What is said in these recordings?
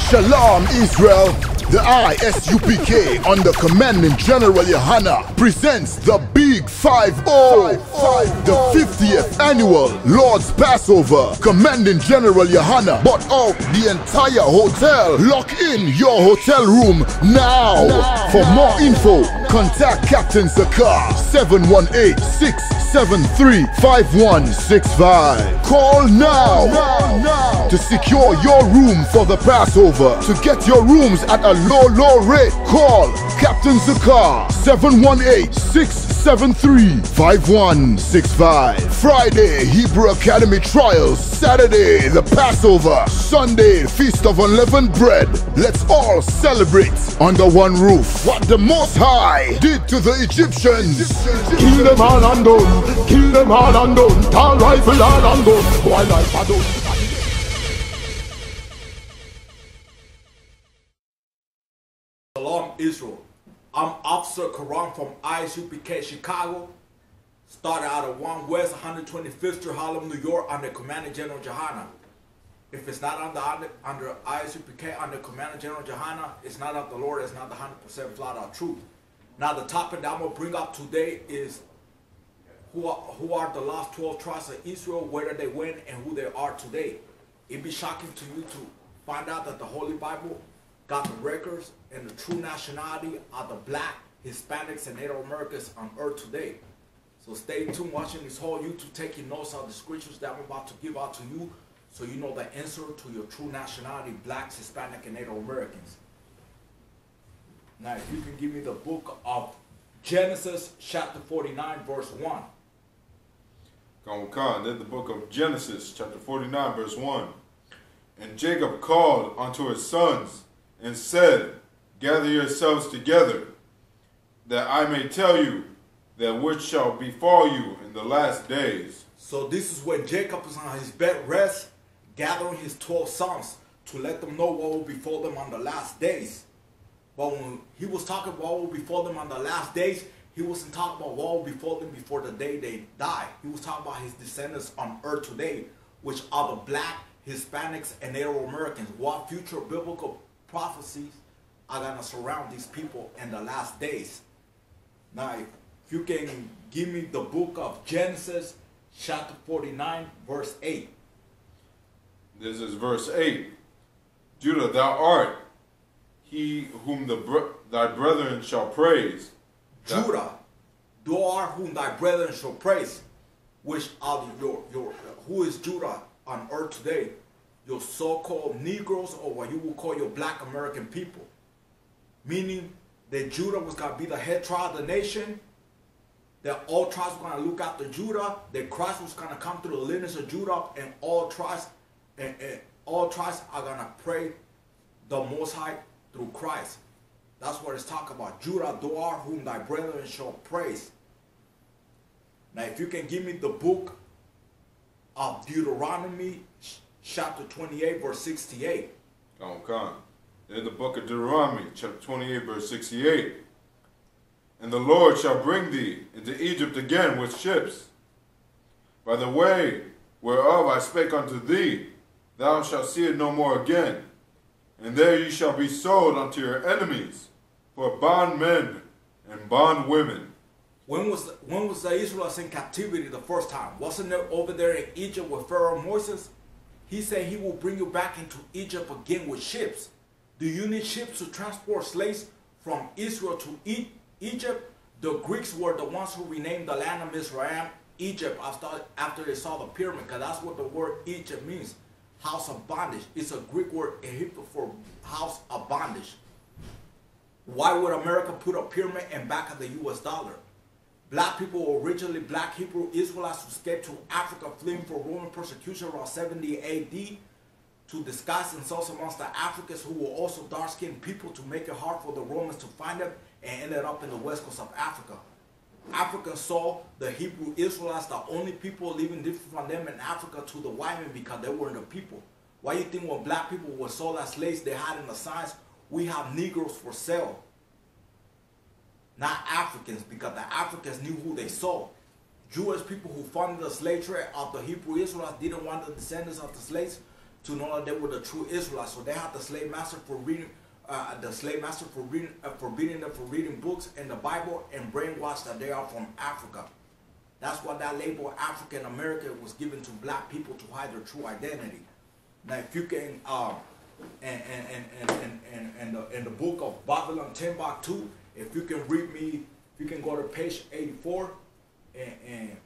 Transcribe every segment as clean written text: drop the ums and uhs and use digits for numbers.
Shalom Israel, the I.S.U.P.K under Commanding General YAHANNA presents the Big 5-0, the 50th annual Lord's Passover. Commanding General YAHANNA bought out the entire hotel. Lock in your hotel room now. For more info, contact Captain Zakar 718-673-5165. Call now to secure your room for the Passover. To get your rooms at a low rate, call Captain Zakar 718-673-5165. Friday, Hebrew Academy Trials. Saturday, the Passover. Sunday, Feast of Unleavened Bread. Let's all celebrate under one roof. What the Most High did to the Egyptians. Kill them all and done. Kill them all and done. Tall rifle all and done. While I paddle. Shalom Israel. I'm Officer Karan from I.S.U.P.K Chicago. Started out of 1 West 125th Street, Harlem, New York under Commander General YAHANNA. If it's not under I.S.U.P.K under Commander General YAHANNA, it's not of the Lord, it's not the 100% flat out truth. Now the topic that I'm going to bring up today is who are the last 12 tribes of Israel, where they went, and who they are today. It'd be shocking to you to find out that the Holy Bible got the records and the true nationality of the black, Hispanics, and Native Americans on earth today. So stay tuned watching this whole YouTube, taking notes of the scriptures that I'm about to give out to you, so you know the answer to your true nationality, blacks, Hispanic, and Native Americans. Now, if you can give me the book of Genesis, chapter 49, verse 1. There's the book of Genesis, chapter 49, verse 1. And Jacob called unto his sons, and said, Gather yourselves together, that I may tell you that which shall befall you in the last days. So this is when Jacob is on his bed rest, gathering his 12 sons to let them know what will befall them on the last days. But when he was talking about what will befall them on the last days, he wasn't talking about what will befall them before the day they die. He was talking about his descendants on earth today, which are the black, Hispanics, and Native Americans. What future biblical prophecies are going to surround these people in the last days. Now, if you can give me the book of Genesis, chapter 49, verse 8. This is verse 8. Judah, thou art he whom thy brethren shall praise. Judah, thou art whom thy brethren shall praise. Which are who is Judah on earth today? Your so-called Negroes, or what you will call your black American people. Meaning that Judah was going to be the head tribe of the nation, that all tribes were going to look after Judah, that Christ was going to come through the lineage of Judah, and all tribes are going to pray the Most High through Christ. That's what it's talking about. Judah, thou art whom thy brethren shall praise. Now, if you can give me the book of Deuteronomy, chapter 28, verse 68. There's the book of Deuteronomy, chapter 28, verse 68. And the Lord shall bring thee into Egypt again with ships. By the way whereof I spake unto thee, thou shalt see it no more again. And there ye shall be sold unto your enemies for bondmen and bondwomen. When was the Israelites in captivity the first time? Wasn't it over there in Egypt with Pharaoh Moses? He said he will bring you back into Egypt again with ships. Do you need ships to transport slaves from Israel to Egypt? The Greeks were the ones who renamed the land of Israel Egypt after they saw the pyramid, because that's what the word Egypt means, house of bondage. It's a Greek word in Hebrew for house of bondage. Why would America put a pyramid in back of the US dollar? Black people were originally black Hebrew Israelites who escaped to Africa, fleeing from Roman persecution around 70 AD to disguise themselves amongst the Africans, who were also dark-skinned people, to make it hard for the Romans to find them, and ended up in the west coast of Africa. Africans saw the Hebrew Israelites the only people living different from them in Africa to the white men, because they weren't the people. Why do you think when black people were sold as slaves, they had in the signs, we have Negroes for sale? Not Africans, because the Africans knew who they saw. Jewish people who funded the slave trade of the Hebrew Israelites didn't want the descendants of the slaves to know that they were the true Israelites. So they had the slave master for reading, forbidding them from reading books in the Bible and brainwashed that they are from Africa. That's why that label African American was given to black people to hide their true identity. Now, if you can, in the book of Babylon Timbuktu, if you can read me, you can go to page 84 and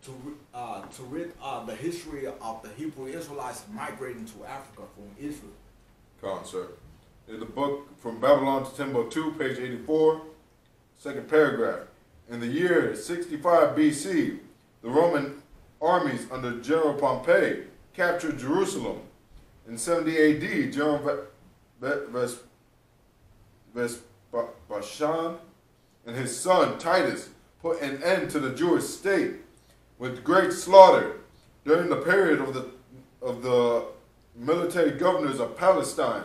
to read the history of the Hebrew Israelites migrating to Africa from Israel. Come on, sir. In the book From Babylon to Timbuktu, page 84, second paragraph. In the year 65 BC, the Roman armies under General Pompey captured Jerusalem. In 70 AD, General Vespasian and his son Titus put an end to the Jewish state with great slaughter. During the period of the military governors of Palestine,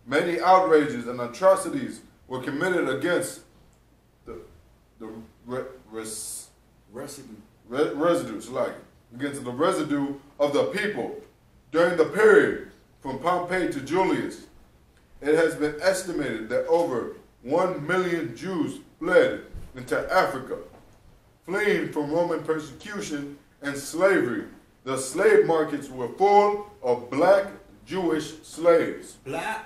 many outrages and atrocities were committed against the residue of the people. During the period from Pompey to Julius, it has been estimated that over 1 million Jews fled into Africa. Fleeing from Roman persecution and slavery, the slave markets were full of black Jewish slaves. Black?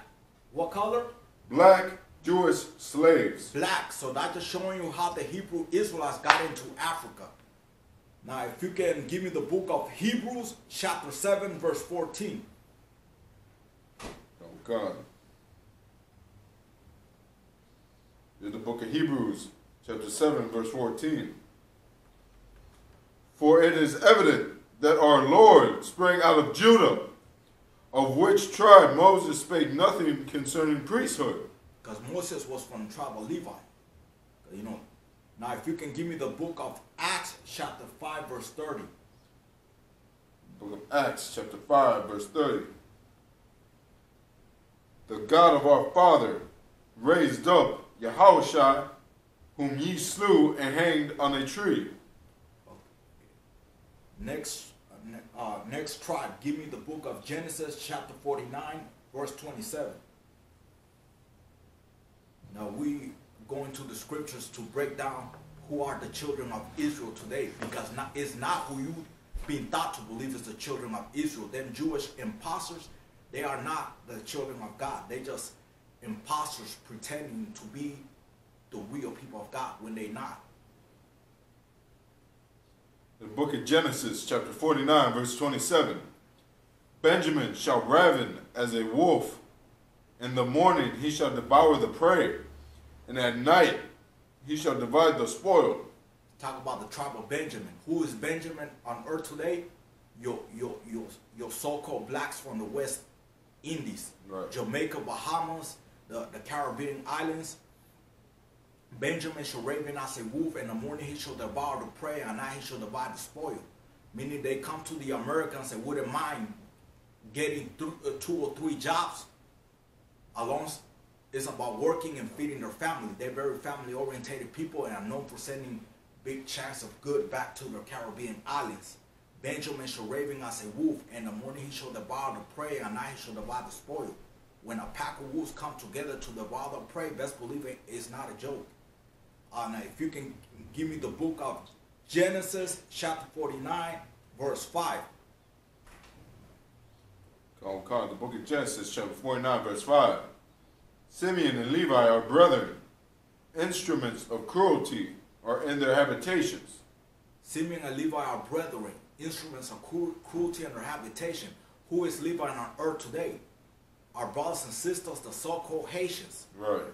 What color? Black Jewish slaves. Black. So that's just showing you how the Hebrew Israelites got into Africa. Now, if you can give me the book of Hebrews, chapter 7, verse 14. Oh, God. In the book of Hebrews, chapter 7, verse 14. For it is evident that our Lord sprang out of Judah, of which tribe Moses spake nothing concerning priesthood. Because Moses was from the tribe of Levi. You know. Now, if you can give me the book of Acts, chapter 5, verse 30. Book of Acts, chapter 5, verse 30. The God of our father raised up Yahushua, whom ye slew and hanged on a tree. Next tribe, give me the book of Genesis, chapter 49, verse 27. Now we go into the scriptures to break down who are the children of Israel today, because it's not who you being thought to believe is the children of Israel. Them Jewish imposters, they are not the children of God. They just imposters pretending to be the real people of God when they're not. The book of Genesis, chapter 49, verse 27. Benjamin shall raven as a wolf. In the morning he shall devour the prey, and at night he shall divide the spoil. Talk about the tribe of Benjamin. Who is Benjamin on earth today? Your so-called blacks from the West Indies. Right. Jamaica, Bahamas, the Caribbean islands. Benjamin shall raven as a wolf. In the morning he shall devour the prey, and at night he shall divide the spoil. Meaning they come to the Americans and wouldn't mind getting 2 or 3 jobs. Along, it's about working and feeding their family. They're very family-oriented people and are known for sending big chunks of good back to their Caribbean islands. Benjamin shall raven as a wolf. In the morning he shall devour the prey, and at night he shall divide the spoil. When a pack of wolves come together to devour the prey, best believe it is not a joke. Now, if you can give me the book of Genesis, chapter 49, verse 5. The book of Genesis, chapter 49, verse 5. Simeon and Levi are brethren. Instruments of cruelty are in their habitations. Simeon and Levi are brethren. Instruments of cruelty in their habitation. Who is Levi on earth today? Our brothers and sisters, the so-called Haitians. Right.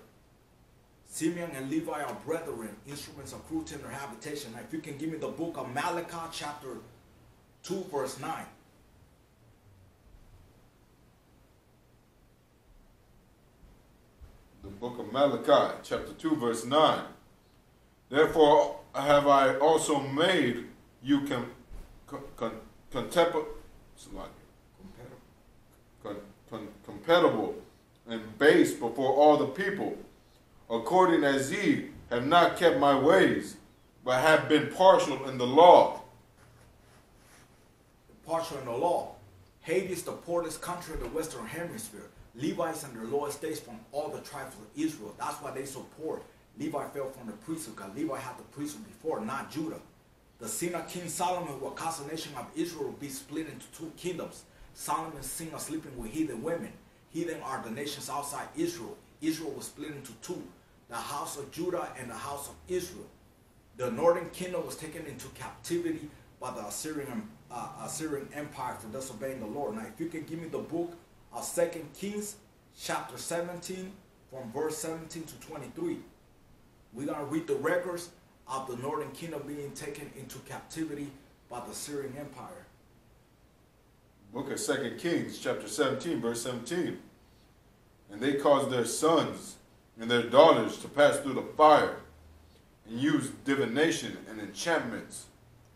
Simeon and Levi are brethren, instruments of cruelty in their habitation. Now, if you can give me the book of Malachi, chapter 2, verse 9. The book of Malachi, chapter 2, verse 9. Therefore have I also made you compatible and base before all the people, according as ye have not kept my ways, but have been partial in the law. Partial in the law. Haiti is the poorest country in the Western Hemisphere. Levites and their lowest states from all the tribes of Israel. That's why they so poor. Levi fell from the priesthood because Levi had the priesthood before, not Judah. The sin of King Solomon will cause the nation of Israel to be split into two kingdoms. Solomon's sin of sleeping with heathen women. Heathen are the nations outside Israel. Israel was split into two, the house of Judah and the house of Israel. The northern kingdom was taken into captivity by the Assyrian Empire for disobeying the Lord. Now, if you can give me the book of 2 Kings, chapter 17, from verse 17 to 23. We're going to read the records of the northern kingdom being taken into captivity by the Assyrian Empire. Book of 2 Kings, chapter 17, verse 17. And they caused their sons and their daughters to pass through the fire, and used divination and enchantments,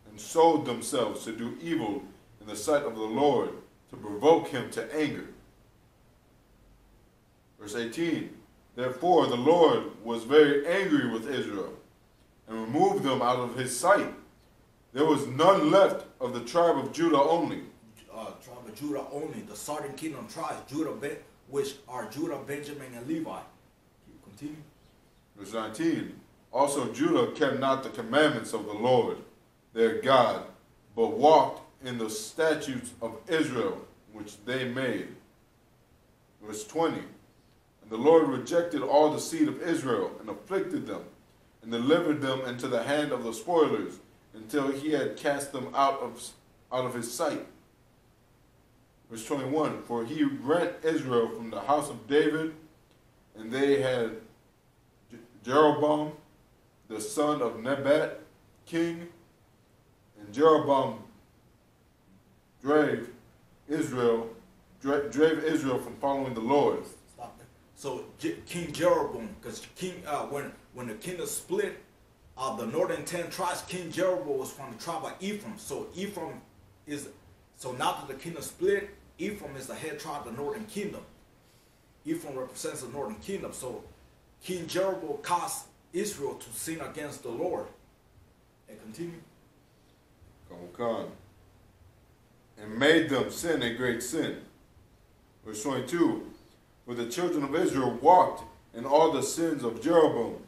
and sold themselves to do evil in the sight of the Lord, to provoke him to anger. Verse 18. Therefore the Lord was very angry with Israel, and removed them out of his sight. There was none left of the tribe of Judah only. Tribe of Judah only, the southern kingdom tribes, which are Judah, Benjamin, and Levi. Continue. Verse 19. Also Judah kept not the commandments of the Lord, their God, but walked in the statutes of Israel, which they made. Verse 20. And the Lord rejected all the seed of Israel, and afflicted them, and delivered them into the hand of the spoilers, until he had cast them out of his sight. Verse 21, for he rent Israel from the house of David, and they had Jeroboam, the son of Nebat, king, and Jeroboam drave Israel from following the Lord. Stop there. So King Jeroboam, because when the kingdom split, the northern 10 tribes, King Jeroboam was from the tribe of Ephraim. So now that the kingdom split, Ephraim is the head tribe of the northern kingdom. Ephraim represents the northern kingdom. So King Jeroboam caused Israel to sin against the Lord. And continue. Come on. And made them sin a great sin. Verse 22. For the children of Israel walked in all the sins of Jeroboam,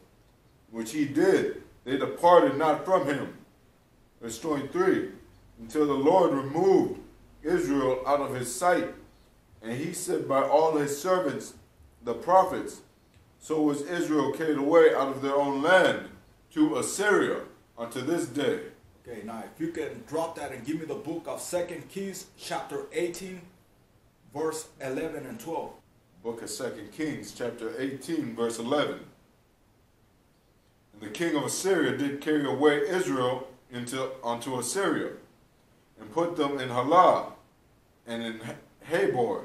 which he did. They departed not from him. Verse 23. Until the Lord removed Israel out of his sight, and he said by all his servants, the prophets, so was Israel carried away out of their own land to Assyria unto this day. Okay, now if you can drop that and give me the book of 2 Kings, chapter 18, verse 11 and 12. Book of 2 Kings, chapter 18, verse 11. And the king of Assyria did carry away Israel unto Assyria, and put them in Halah, and in Habor,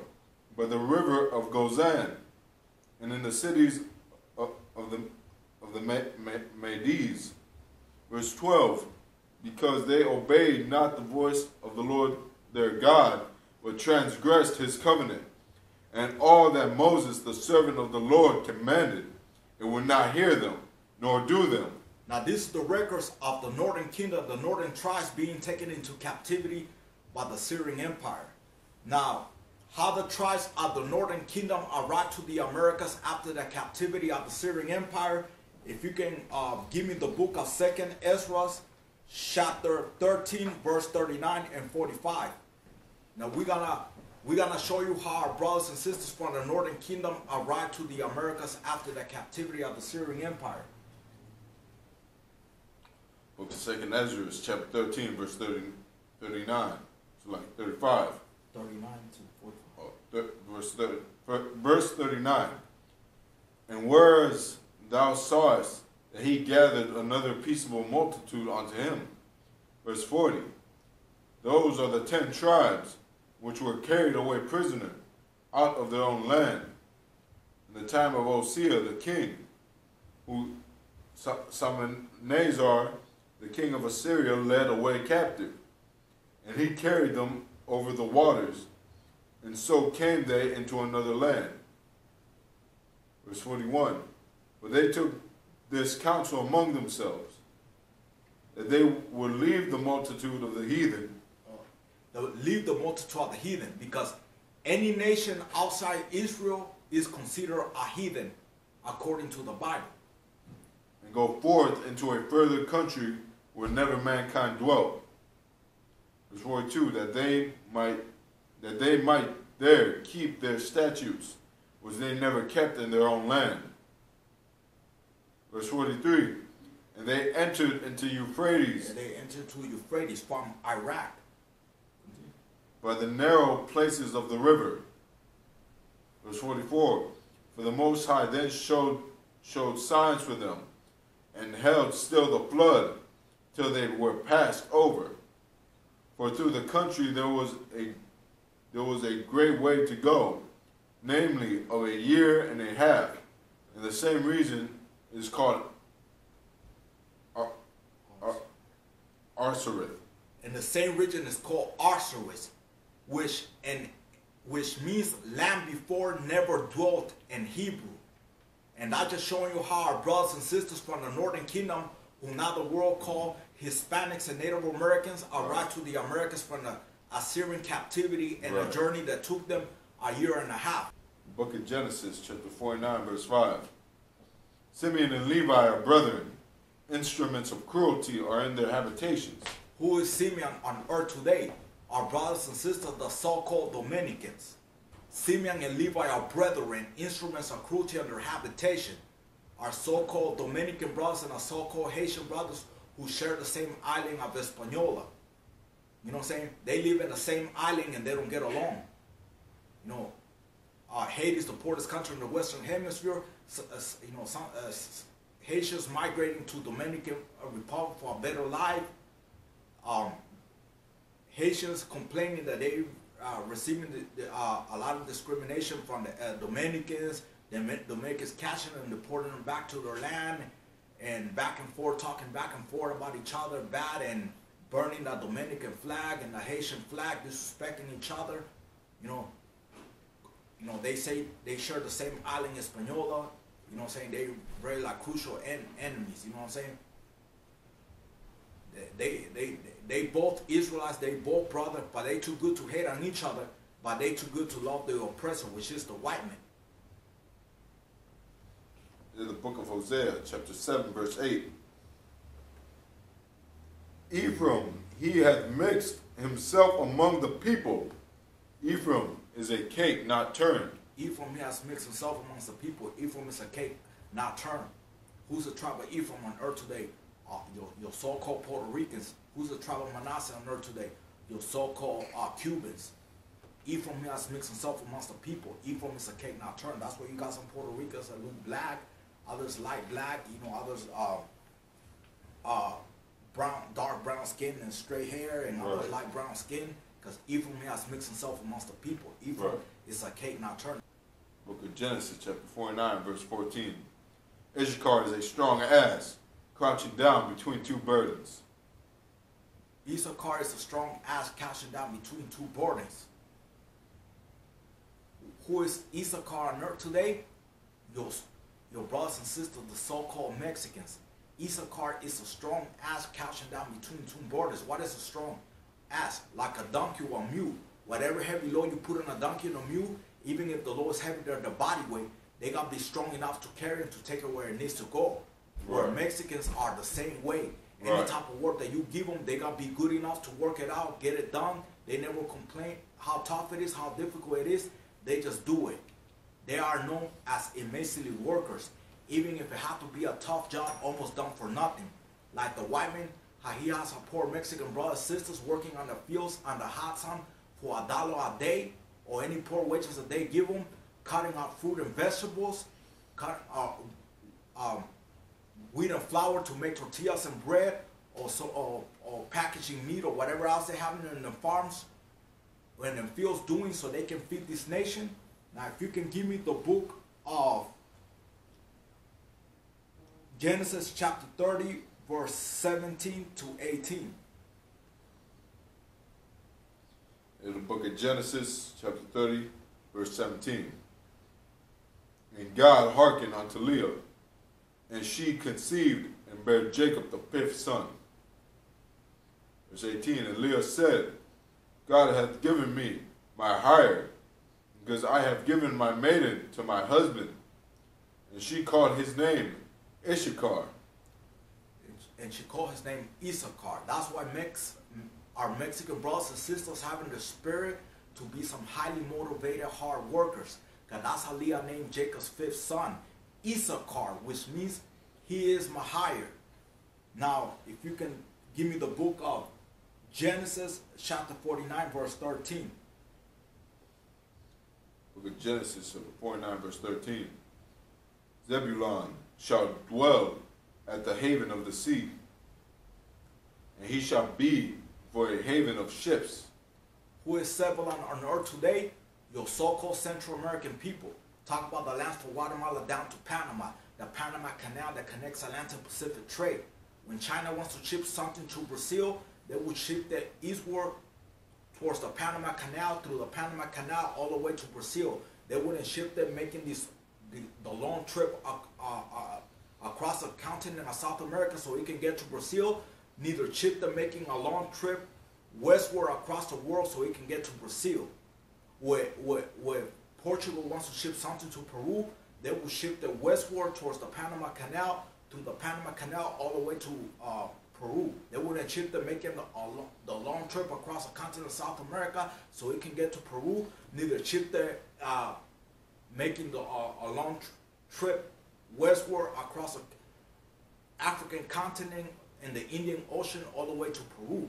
by the river of Gozan, and in the cities of the Medes. Verse 12, because they obeyed not the voice of the Lord their God, but transgressed his covenant, and all that Moses the servant of the Lord commanded, and would not hear them, nor do them. Now this is the records of the northern kingdom, the northern tribes being taken into captivity by the Assyrian Empire. Now, how the tribes of the northern kingdom arrived to the Americas after the captivity of the Assyrian Empire, if you can give me the book of 2 Ezra, chapter 13, verse 39 and 45. Now we're gonna show you how our brothers and sisters from the northern kingdom arrived to the Americas after the captivity of the Assyrian Empire. Book of 2 Ezra, chapter 13, verse 39. So like 35. 39 to 45. Verse 39. And whereas thou sawest that he gathered another peaceable multitude unto him. Verse 40. Those are the 10 tribes which were carried away prisoner out of their own land in the time of Hosea the king, who Salmanazar, the king of Assyria, led away captive. And he carried them over the waters, and so came they into another land. Verse 41. But they took this counsel among themselves, that they would leave the multitude of the heathen. leave the multitude of the heathen, because any nation outside Israel is considered a heathen according to the Bible. And go forth into a further country where never mankind dwelt. Verse 42, that they might there keep their statutes, which they never kept in their own land. Verse 43, and they entered into Euphrates. And they entered to Euphrates from Iraq. By the narrow places of the river. Verse 44, for the Most High then showed signs for them, and held still the flood till they were passed over. For through the country there was a great way to go, namely of a year and a half, and the same region is called Arsareth. And the same region is called Arsareth, which means land before never dwelt in Hebrew. And I'm just showing you how our brothers and sisters from the northern kingdom, who now the world call Hispanics and Native Americans, arrived to the Americas from the Assyrian captivity and a journey that took them a year and a half. Book of Genesis, chapter 49, verse 5. Simeon and Levi are brethren. Instruments of cruelty are in their habitations. Who is Simeon on earth today? Our brothers and sisters, the so-called Dominicans. Simeon and Levi are brethren, instruments of cruelty on their habitation. Our so-called Dominican brothers and our so-called Haitian brothers who share the same island of Hispaniola. You know what I'm saying? They live in the same island and they don't get along. You know, Haiti is the poorest country in the Western Hemisphere. Haitians migrating to Dominican Republic for a better life. Haitians complaining that they receiving a lot of discrimination from the Dominicans. The Dominicans catching them, deporting them back to their land, and back and forth, talking back and forth about each other bad, and burning the Dominican flag and the Haitian flag, disrespecting each other. You know, they say they share the same island, Hispaniola. You know what I'm saying? They very like crucial enemies. You know what I'm saying? They both Israelites, they both brothers, but they too good to hate on each other, but they too good to love the oppressor, which is the white man. In the book of Hosea, chapter 7, verse 8. Ephraim, he hath mixed himself among the people. Ephraim is a cake not turned. Ephraim has mixed himself amongst the people. Ephraim is a cake not turned. Who's the tribe of Ephraim on earth today? Your so-called Puerto Ricans. Who's the tribe of Manasseh on earth today? Your so-called Cubans. Ephraim has mixed himself amongst the people. Ephraim is a cake not turned. That's why you got some Puerto Ricans that look black, others light black, others brown, dark brown skin and straight hair, and others light brown skin, because Ephraim has mixed himself amongst the people. Ephraim is a cake not turned. Book of Genesis, chapter 49, verse 14. Issachar is a strong ass, crouching down between two burdens. Issachar is a strong ass crouching down between two burdens. Who is Issachar on earth today? Your brothers and sisters, the so-called Mexicans. Issachar is a strong ass crouching down between two borders. What is a strong ass? Like a donkey or a mule. Whatever heavy load you put on a donkey and a mule, even if the load is heavy, the body weight, they got to be strong enough to carry it, to take it where it needs to go. Where Mexicans are the same way. Any type of work that you give them, they got to be good enough to work it out, get it done. They never complain how tough it is, how difficult it is. They just do it. They are known as immensely workers, even if it has to be a tough job, almost done for nothing. Like the white man, how he has a poor Mexican brothers, sisters working on the fields, on the hot sun for $1 a day, or any poor wages that they give them, cutting out fruit and vegetables, wheat and flour to make tortillas and bread, or packaging meat or whatever else they have in the farms, in the fields doing, so they can feed this nation. Now, if you can give me the book of Genesis chapter 30, verse 17 to 18. In the book of Genesis, chapter 30, verse 17. And God hearkened unto Leah, and she conceived and bare Jacob the 5th son. Verse 18, and Leah said, God hath given me my hire, because I have given my maiden to my husband, and she called his name Issachar. And she called his name Issachar. That's why our Mexican brothers and sisters having the spirit to be some highly motivated hard workers. Because that's how Leah named Jacob's fifth son, Issachar, which means he is my hire. Now, if you can give me the book of Genesis chapter 49 verse 13. Book of Genesis chapter 49 verse 13. Zebulun shall dwell at the haven of the sea, and he shall be for a haven of ships. Who is Zebulun on earth today? Your so-called Central American people. Talk about the lands from Guatemala down to Panama, the Panama Canal that connects Atlantic Pacific trade. When China wants to ship something to Brazil, they would ship that eastward towards the Panama Canal, through the Panama Canal, all the way to Brazil. They wouldn't ship them making the long trip across the continent of South America so it can get to Brazil. Neither ship them making a long trip westward across the world so it can get to Brazil. Where Portugal wants to ship something to Peru, they will ship them westward towards the Panama Canal, through the Panama Canal, all the way to Peru. They wouldn't ship them making the long trip across the continent of South America so it can get to Peru. Neither ship them making a long trip westward across the African continent and the Indian Ocean all the way to Peru.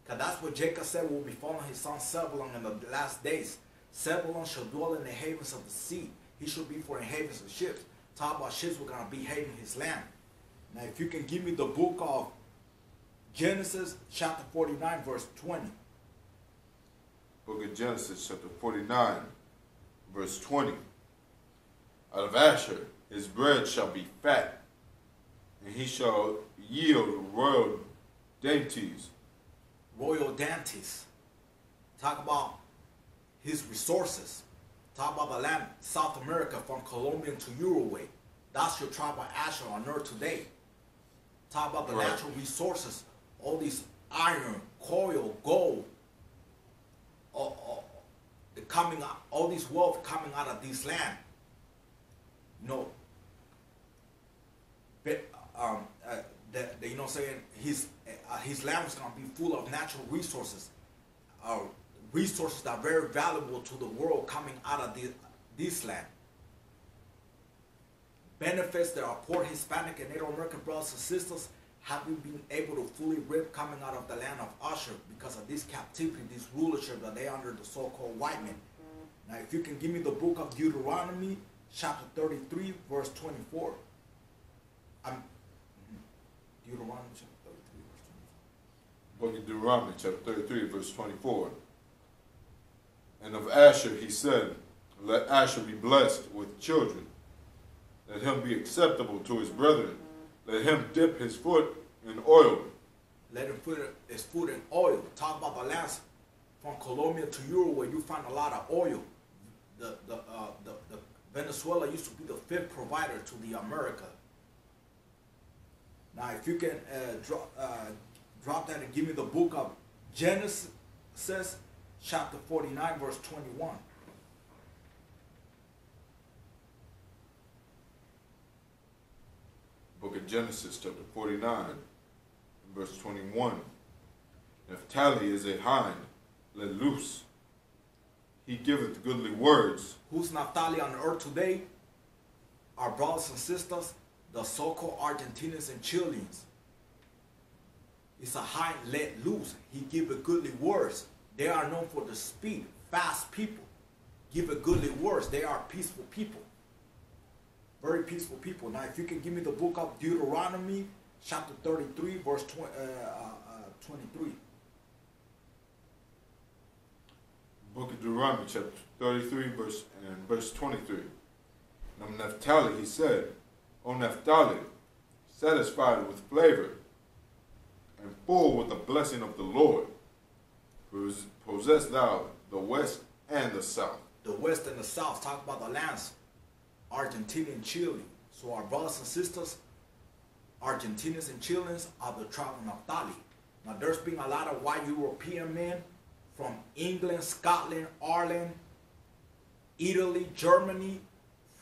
Because that's what Jacob said will befalling his son Zebulun in the last days. Zebulun shall dwell in the havens of the sea. He shall be for the havens of ships. Talk about ships, we're going to be having his land. Now, if you can give me the book of Genesis chapter 49 verse 20. Book of Genesis chapter 49 verse 20. Out of Asher his bread shall be fat, and he shall yield royal dainties. Royal dainties. Talk about his resources. Talk about the land, South America, from Colombia to Uruguay. That's your tribe of Asher on earth today. Talk about the natural resources, all these iron, coal, gold, coming out, all these wealth coming out of this land. You know, you know, saying his land was going to be full of natural resources, resources that are very valuable to the world coming out of this land. Benefits that our poor Hispanic and Native American brothers and sisters haven't been able to fully reap coming out of the land of Usher because of this captivity, this rulership that they are under the so-called white men. Now, if you can give me the book of Deuteronomy, chapter 33, verse 24. Deuteronomy chapter 33, verse 24. Book of Deuteronomy chapter 33, verse 24. And of Asher he said, let Asher be blessed with children. Let him be acceptable to his brethren. Let him dip his foot in oil. Let him put his foot in oil. Talk about the lands from Colombia to Uruguay. You find a lot of oil. The Venezuela used to be the fifth provider to the America. Now, if you can drop that and give me the book of Genesis, chapter 49, verse 21. Book of Genesis, chapter 49, verse 21. Naphtali is a hind, let loose. He giveth goodly words. Who's Naphtali on earth today? Our brothers and sisters, the so-called Argentinians and Chileans. It's a hind let loose. He giveth goodly words. They are known for the speed, fast people. Give it goodly words. They are peaceful people. Very peaceful people. Now, if you can give me the book of Deuteronomy, chapter 33, verse 23. Book of Deuteronomy, chapter 33, verse 23. And of Naphtali he said, O Naphtali, satisfied with flavor, and full with the blessing of the Lord, possess thou the west and the south. The west and the south. Talk about the lands. Argentina and Chile. So our brothers and sisters, Argentinians and Chileans, are the tribe of Naphtali. Now there's been a lot of white European men from England, Scotland, Ireland, Italy, Germany,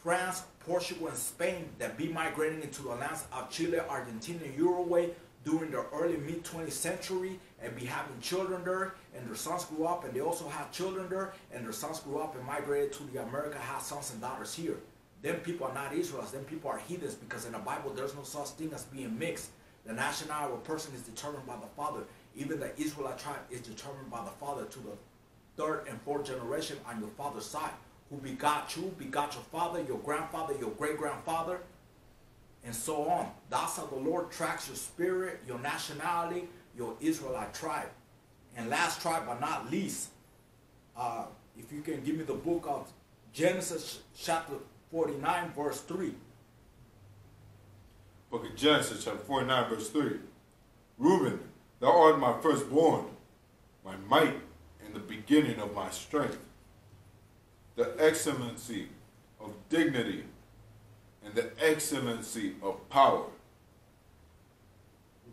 France, Portugal, and Spain that be migrating into the lands of Chile, Argentina, and Uruguay during the early mid-20th century and be having children there, and their sons grew up and they also have children there, and their sons grew up and migrated to the America, have sons and daughters here. Them people are not Israelites, them people are heathens, because in the Bible there's no such thing as being mixed. The nationality of a person is determined by the father. Even the Israelite tribe is determined by the father to the third and fourth generation on your father's side, who begot you, begot your father, your grandfather, your great-grandfather, and so on. That's how the Lord tracks your spirit, your nationality, your Israelite tribe. And last tribe but not least, if you can give me the book of Genesis chapter 49 verse 3. Book of Genesis chapter 49 verse 3. Reuben, thou art my firstborn, my might, and the beginning of my strength, the excellency of dignity, and the excellency of power.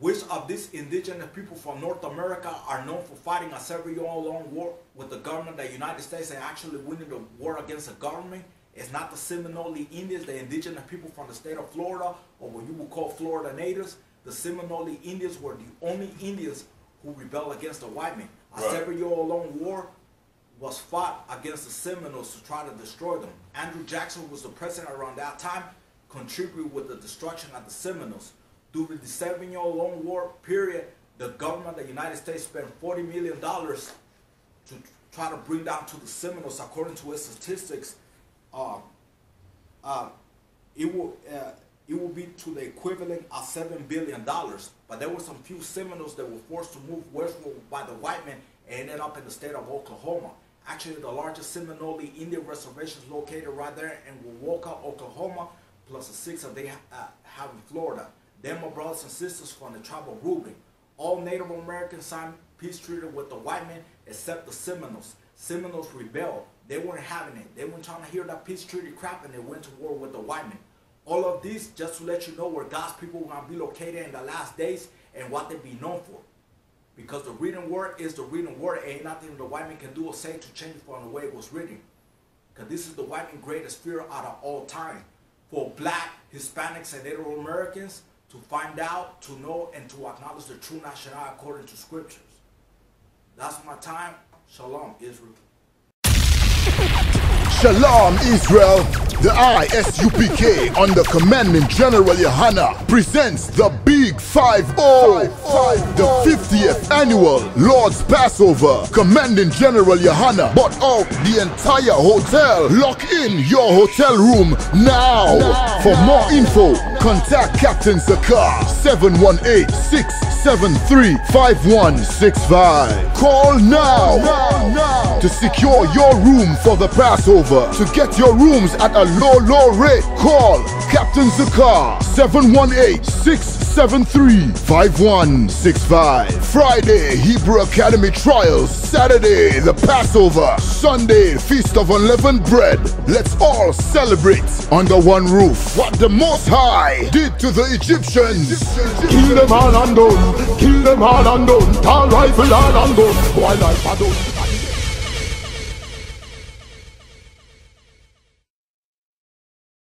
Which of these indigenous people from North America are known for fighting a several-year-long war with the government, the United States, and actually winning the war against the government? It's not the Seminole Indians, the indigenous people from the state of Florida, or what you would call Florida natives. The Seminole Indians were the only Indians who rebelled against the white men. A several-year-long war was fought against the Seminoles to try to destroy them. Andrew Jackson was the president around that time, contributed with the destruction of the Seminoles. During the 7-year-long war period, the government of the United States spent $40 million to try to bring down to the Seminoles. According to its statistics, it will be to the equivalent of $7 billion. But there were some few Seminoles that were forced to move westward by the white men and ended up in the state of Oklahoma. Actually, the largest Seminole Indian reservation is located right there in Woolcott, Oklahoma, plus the 6 that they have in Florida. Them are brothers and sisters from the tribe of Reuben. All Native Americans signed peace treaty with the white men except the Seminoles. Seminoles rebelled. They weren't having it. They weren't trying to hear that peace treaty crap, and they went to war with the white men. All of this just to let you know where God's people are going to be located in the last days and what they be known for. Because the written word is the written word. Ain't nothing the white man can do or say to change it from the way it was written. Because this is the white man's greatest fear out of all time. For black, Hispanics, and Native Americans to find out, to know, and to acknowledge the true nationality according to scriptures. That's my time. Shalom, Israel. Shalom, Israel. The I.S.U.P.K. under Commanding General Yahanna presents the Big 5-0, the 50th annual Lord's Passover. Commanding General Yahanna bought out the entire hotel. Lock in your hotel room now. For more info, contact Captain Zakar 718-673-5165. Call now to secure your room for the Passover. To get your rooms at a low rate, call Captain Zakar 718-673-5165. Friday, Hebrew Academy Trials. Saturday, the Passover. Sunday, Feast of Unleavened Bread. Let's all celebrate under one roof what the Most High did to the Egyptians. Kill them all and done. Kill them all and done. Tall rifle all and done. Boy like a done.